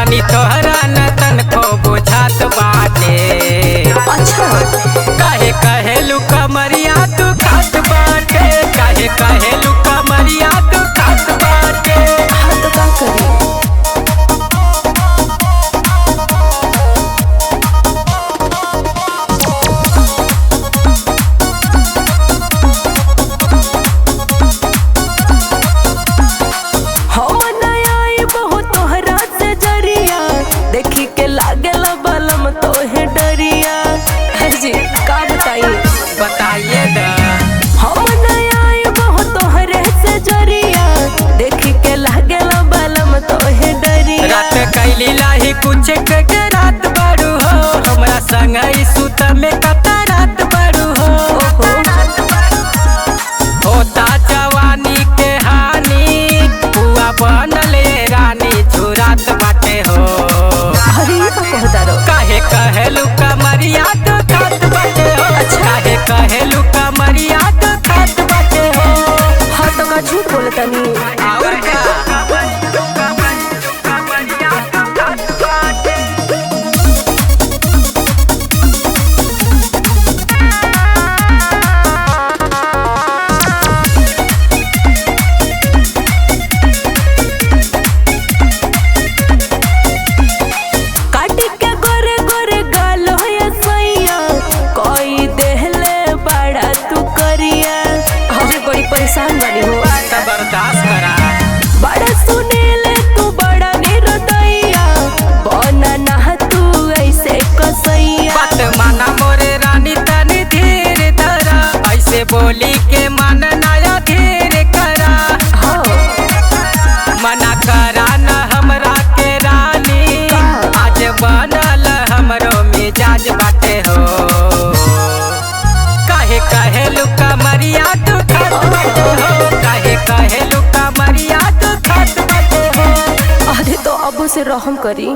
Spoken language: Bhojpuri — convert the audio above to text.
रानी तोहरा न तनको बुझात बाटे। अच्छा काहे कहेलू कमरिया तू खात बाटे, काहे कहेलू कमरिया तू खात बाटे। हाँ तो का करी। हम नया आई बहुत तोहरा से जरिया, देखी के लागेला बलम तोहे डरिया। जी का बताइए बताइए दा हम नया आई बहुत तोहरे से जरिया, देखी के लागेला बलम तोहे डरिया। रात कैली लाही कुछ के रात बारू हो, हमरा संग ई सुत में कता रात बारू हो। होता जवानी के हानि बुआ बनले रानी झुरात बाटे हो। अरे ये का कहता रहो। काहे कहेलू कमरिया तो खात बाटे हो, काहे कहेलू कमरिया तो खात बाटे हो। हाँ तो का झूठ बोलता नहीं। और का काटी के गोरे गोरे गाल हो या सैया, कोई देहले बड़ा तू करिया। अरे बड़ी परेशान बनी हो। बर्दाश्त करा बड़ा सुनेले तू बड़ा निर्दयिया, बना ना तू ऐसे कसैया। बात माना मोरे रानी तनी धीर धरा, ऐसे बोली के मन नया धीर करा। हाँ मना करा न हमरा के रानी, आज बनल हमरो मिजाज बाटे हो। काहे कहेलू कमरिया तू खात बाटे हो, काहे कहेलू कमरिया तू खात बाटे हो। अरे तो अब से रहम करी।